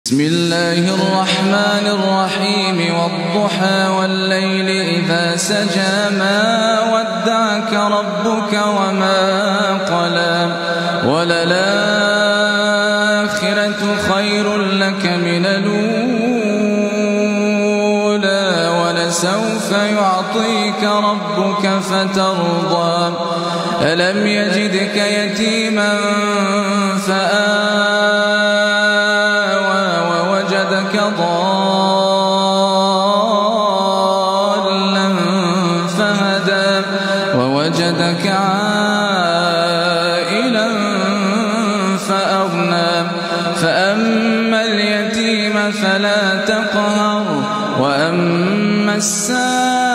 بسم الله الرحمن الرحيم والضحى والليل إذا سجى ما ودعك ربك وما قلى وللآخرة خير لك من الأولى ولسوف يعطيك ربك فترضى ألم يجدك يتيما ضالا فهدى ووجدك عائلا فأغنى فأما اليتيم فلا تقهر وأما السائل